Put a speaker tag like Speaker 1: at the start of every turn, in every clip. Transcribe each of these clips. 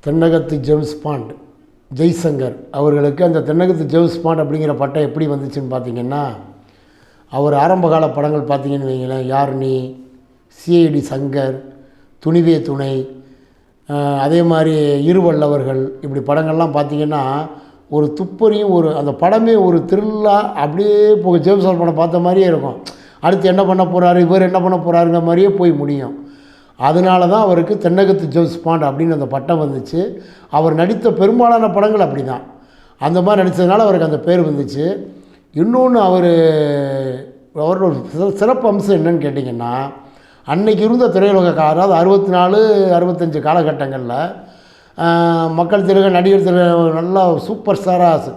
Speaker 1: தென்னகத்து James bond Jaishankar அவர்களுக்கு அந்த தென்னகத்து James bond அப்படிங்கிற பட்டம் எப்படி வந்துச்சுன்னு பார்த்தீங்கன்னா, அவர் ஆரம்பகால படங்கள் பார்த்தீங்கன்னு வைங்களேன், யார் நீ, சிஐடி சங்கர், துணிவே துணை, அதே மாதிரி இருவல்லவர்கள், இப்படி படங்கள்லாம் பார்த்தீங்கன்னா ஒரு துப்பறியும் ஒரு அந்த படமே ஒரு த்ரில்லாக அப்படியே போக ஜேம்ஸ் பாண்ட் படம் பார்த்த மாதிரியே இருக்கும். அடுத்து என்ன பண்ண போகிறாரு, இவர் என்ன பண்ண போகிறாருங்கிற மாதிரியே போய் முடியும். அதனால தான் அவருக்கு தென்னகத்து ஜேம்ஸ் பாண்ட் அப்படின்னு அந்த பட்டம் வந்துச்சு. அவர் நடித்த பெரும்பாலான படங்கள் அப்படி தான், அந்த மாதிரி நடித்ததுனால அவருக்கு அந்த பேர் வந்துச்சு. இன்னொன்று அவரோட சிறப்பு அம்சம் என்னன்னு கேட்டிங்கன்னா, அன்னைக்கு இருந்த திரையுலக அதாவது 64, 65 காலகட்டங்களில் மக்கள் திலக நடிகர் திலக நல்லா சூப்பர் ஸ்டாராக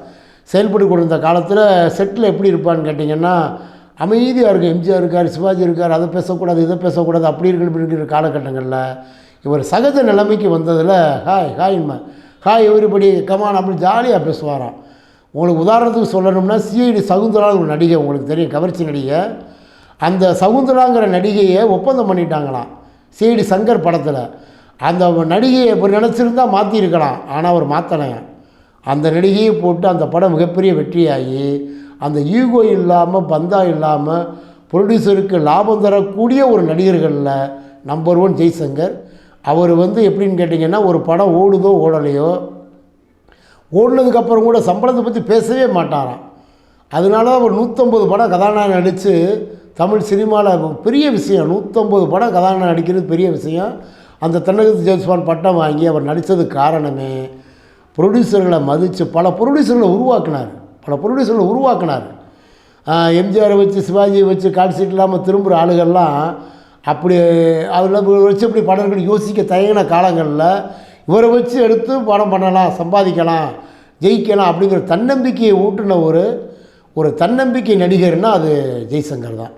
Speaker 1: செயல்பட்டு கொண்டிருந்த காலத்தில் செட்டில் எப்படி இருப்பான்னு கேட்டிங்கன்னா, அமைதியாக இருக்குது. எம்ஜிஆர் இருக்கார், சிவாஜி இருக்கார், அதை பேசக்கூடாது இதை பேசக்கூடாது அப்படி இருக்கிற காலகட்டங்களில் இவர் சகஜ நிலைமைக்கு வந்ததில் ஹாய் எவ்ரிபடி கமான் அப்படின்னு ஜாலியாக பேசுவாராம். உங்களுக்கு உதாரணத்துக்கு சொல்லணும்னா, சிஐடி சகுந்தரா ஒரு நடிகை உங்களுக்கு தெரியும், கவர்ச்சி நடிகை. அந்த சகுந்தராங்கிற நடிகையை ஒப்பந்தம் பண்ணிட்டாங்களாம் சிஐடி சங்கர் படத்தில். அந்த நடிகையை இப்போ நினச்சிருந்தா மாற்றிருக்கலாம், ஆனால் அவர் மாற்றலைங்க. அந்த நடிகையை போட்டு அந்த படம் மிகப்பெரிய வெற்றியாகி அந்த ஈகோ இல்லாமல் பந்தா இல்லாமல் ப்ரொடியூசருக்கு லாபம் தரக்கூடிய ஒரு நடிகர்களில் நம்பர் 1 ஜெய்சங்கர். அவர் எப்படின்னு கேட்டிங்கன்னா, ஒரு படம் ஓடுதோ ஓடலையோ, ஓடினதுக்கப்புறம் கூட சம்பளத்தை பற்றி பேசவே மாட்டாராம். அதனால தான் அவர் 150 படம் கதாநாயகன் நடித்து தமிழ் சினிமாவில் பெரிய விஷயம். 150 படம் கதாநாயகன் நடிக்கிறது பெரிய விஷயம். அந்த தென்னகத்து ஜேம்ஸ் பாண்ட் பட்டம் வாங்கி அவர் நடித்ததுக்கு காரணமே ப்ரொடியூசர்களை மதித்து பல ப்ரொடியூசர்களை உருவாக்கினார். எம்ஜிஆரை வச்சு சிவாஜியை வச்சு கால் சீட் இல்லாமல் திரும்புகிற ஆளுகள்லாம் அப்படி அதில் வச்சு இப்படி படம் யோசிக்க தயங்கின காலங்களில் இவரை வச்சு எடுத்து படம் பண்ணலாம், சம்பாதிக்கலாம், ஜெயிக்கலாம் அப்படிங்கிற தன்னம்பிக்கையை ஊட்டின ஒரு தன்னம்பிக்கை நடிகர்னால் அது ஜெய்சங்கர் தான்.